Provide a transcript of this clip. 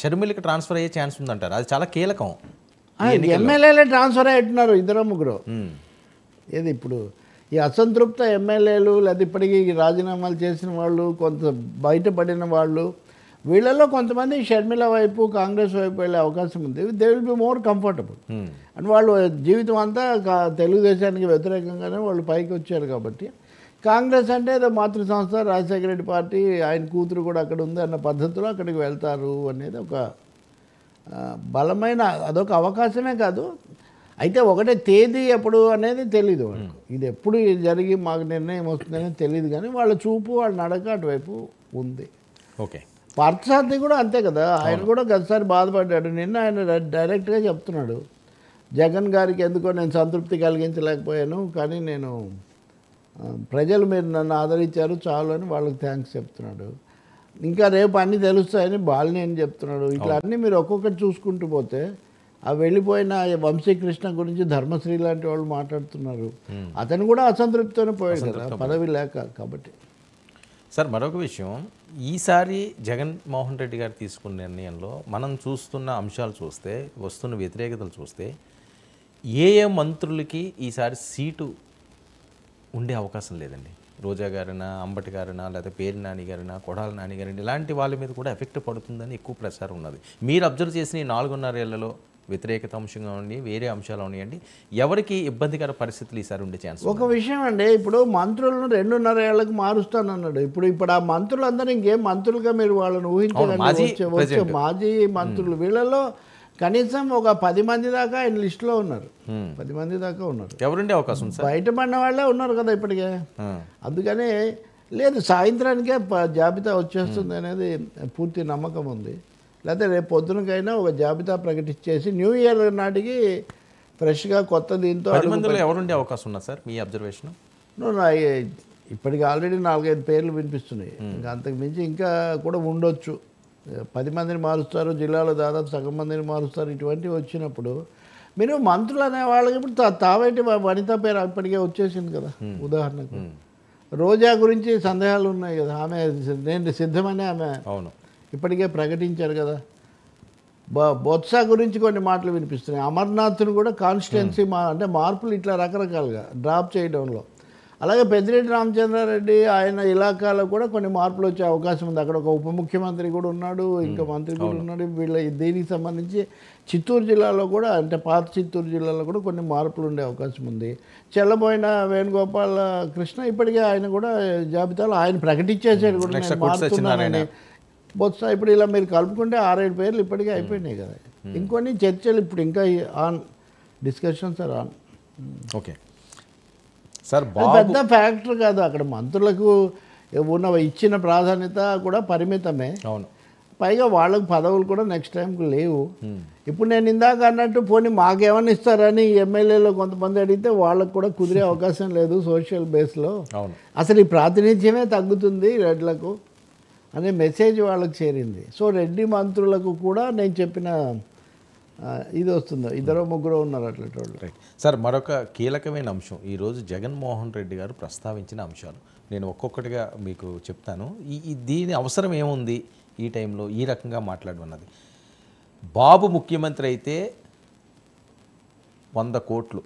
షర్మిలకి transfer అయ్యే chance ఉందంటారు. అది చాలా కీలకం. ఎమ్మెల్యేలే ట్రాన్స్ఫర్ అయ్యున్నారు 2 ఏది ఇప్పుడు ఈ అసంతృప్త ఎమ్మెల్యేలు లేదా ఇప్పటికీ రాజీనామాలు చేసిన వాళ్ళు, కొంత బయటపడిన వాళ్ళు, వీళ్ళలో కొంతమంది షర్మిల వైపు, కాంగ్రెస్ వైపు వెళ్ళే అవకాశం ఉంది. They will be more comfortable. And వాళ్ళు జీవితం అంతా తెలుగుదేశానికి వ్యతిరేకంగానే వాళ్ళు పైకి వచ్చారు కాబట్టి, కాంగ్రెస్ అంటే ఏదో మాతృ సంస్థ, రాజశేఖర రెడ్డి పార్టీ, ఆయన కూతురు కూడా అక్కడ ఉంది అన్న పద్ధతిలో అక్కడికి వెళ్తారు అనేది ఒక బలమైన అదొక అవకాశమే కాదు. అయితే ఒకటే తేదీ ఎప్పుడు అనేది తెలీదు వాళ్ళకు. ఇది ఎప్పుడు జరిగి మాకు నిర్ణయం వస్తుందనేది తెలియదు, కానీ వాళ్ళ చూపు, వాళ్ళ నడక అటువైపు ఉంది. ఓకే. పార్థసారథి కూడా అంతే కదా, ఆయన కూడా గతసారి బాధపడ్డాడు. నిన్న ఆయన డైరెక్ట్గా చెప్తున్నాడు, జగన్ గారికి ఎందుకో నేను సంతృప్తి కలిగించలేకపోయాను, కానీ నేను ప్రజలు మీరు నన్ను ఆదరించారు చాలు అని వాళ్ళకి థ్యాంక్స్ చెప్తున్నాడు. ఇంకా రేపు అన్నీ తెలుస్తాయని బాలినేని చెప్తున్నాడు. ఇట్లా అన్నీ మీరు ఒక్కొక్కటి చూసుకుంటూ పోతే, ఆ వెళ్ళిపోయిన వంశీకృష్ణ గురించి ధర్మశ్రీ లాంటి వాళ్ళు మాట్లాడుతున్నారు. అతను కూడా అసంతృప్తితోనే పోయాడు కదా, పదవి లేక. కాబట్టి సార్ మరొక విషయం, ఈసారి జగన్మోహన్ రెడ్డి గారు తీసుకున్న నిర్ణయంలో మనం చూస్తున్న అంశాలు చూస్తే, వస్తున్న వ్యతిరేకతలు చూస్తే, ఏ మంత్రులకి ఈసారి సీటు ఉండే అవకాశం లేదండి. రోజా గారైనా, అంబటి గారైనా, లేదా పేరు నాని గారైనా, కొడాలి నాని గారైనా, ఇలాంటి వాళ్ళ మీద కూడా ఎఫెక్ట్ పడుతుందని ఎక్కువ ప్రచారం ఉన్నది. మీరు అబ్జర్వ్ చేసిన ఈ 4.5 ఏళ్లలో వ్యతిరేకత అంశంగా ఉండి, వేరే అంశాలు ఉన్నాయండి, ఎవరికి ఇబ్బందికర పరిస్థితులు ఈసారి ఉండే ఛాన్స్? ఒక విషయం అండి, ఇప్పుడు మంత్రులను 2.5 ఏళ్ళకి మారుస్తానన్నాడు. ఇప్పుడు ఆ మంత్రులందరూ ఇంకేం మంత్రులుగా మీరు వాళ్ళని ఊహించగలరు. మాజీ మంత్రులు వీళ్ళలో కనీసం ఒక 10 మంది దాకా ఆయన లిస్టులో ఉన్నారు. 10 మంది దాకా ఉన్నారు. ఎవరుండే అవకాశం సార్? బయటపడిన వాళ్ళే ఉన్నారు కదా ఇప్పటికే. అందుకని లేదు, సాయంత్రానికే జాబితా వచ్చేస్తుంది అనేది పూర్తి నమ్మకం ఉంది. లేకపోతే రేపు పొద్దునకైనా ఒక జాబితా ప్రకటించేసి న్యూ ఇయర్ నాటికి ఫ్రెష్గా కొత్త దీంతో ఎవరుండే అవకాశం ఉన్నా సార్ మీ అబ్జర్వేషన్? ఇప్పటికి ఆల్రెడీ 4-5 పేర్లు వినిపిస్తున్నాయి. ఇంకా అంతకు మించి ఇంకా కూడా ఉండొచ్చు. 10 మందిని మారుస్తారు, జిల్లాలో దాదాపు సగం మందిని మారుస్తారు. ఇటువంటివి వచ్చినప్పుడు మీరు మంత్రులు అనే వాళ్ళకి ఇప్పుడు తావేటి వనిత పేరు ఇప్పటికే వచ్చేసింది కదా. ఉదాహరణకు రోజా గురించి సందేహాలు ఉన్నాయి కదా, ఆమె నేను సిద్ధమని ఆమె ఇప్పటికే ప్రకటించారు కదా. బొత్స గురించి కొన్ని మాటలు వినిపిస్తున్నాయి. అమర్నాథ్ను కూడా కాన్స్టిట్యున్సీ అంటే మార్పులు ఇట్లా రకరకాలుగా డ్రాప్ చేయడంలో. అలాగే పెద్దిరెడ్డి రామచంద్రారెడ్డి ఆయన ఇలాకాలో కూడా కొన్ని మార్పులు వచ్చే అవకాశం ఉంది. అక్కడ ఒక ఉప ముఖ్యమంత్రి కూడా ఉన్నాడు, ఇంకా మంత్రి కూడా ఉన్నాడు. దీనికి సంబంధించి చిత్తూరు జిల్లాలో కూడా, అంటే పాత చిత్తూరు జిల్లాలో కూడా కొన్ని మార్పులు ఉండే అవకాశం ఉంది. చెల్లబోయిన వేణుగోపాల కృష్ణ ఇప్పటికే ఆయన కూడా జాబితాలో ఆయన ప్రకటించేసాడు కూడా నేను మారుతున్నానని. బొత్స ఇప్పుడు ఇలా మీరు కలుపుకుంటే 6-7 పేర్లు ఇప్పటికే అయిపోయినాయి కదా. ఇంకొన్ని చర్చలు ఇప్పుడు ఇంకా on, discussions are on. Okay sir, పెద్ద ఫ్యాక్టర్ కాదు. అక్కడ మంత్రులకు ఉన్న ఇచ్చిన ప్రాధాన్యత కూడా పరిమితమే. అవును. పైగా వాళ్ళకు పదవులు కూడా నెక్స్ట్ టైంకి లేవు. ఇప్పుడు నేను ఇందాక అన్నట్టు పోనీ మాకేమన్నా ఇస్తారని ఎమ్మెల్యేలో కొంతమంది అడిగితే వాళ్ళకు కూడా కుదిరే అవకాశం లేదు. సోషల్ బేస్లో అసలు ఈ ప్రాతినిధ్యమే తగ్గుతుంది రెడ్లకు అనే మెసేజ్ వాళ్ళకి చేరింది. సో రెడ్డి మంత్రులకు కూడా నేను చెప్పిన ఇది వస్తుంది. 2-3 ఉన్నారు అట్లాంటి వాళ్ళు. రైట్ సార్, మరొక కీలకమైన అంశం ఈరోజు జగన్మోహన్ రెడ్డి గారు ప్రస్తావించిన అంశాలు నేను ఒక్కొక్కటిగా మీకు చెప్తాను. దీని అవసరం ఏముంది ఈ టైంలో ఈ రకంగా మాట్లాడమన్నది. బాబు ముఖ్యమంత్రి అయితే 100 కోట్లు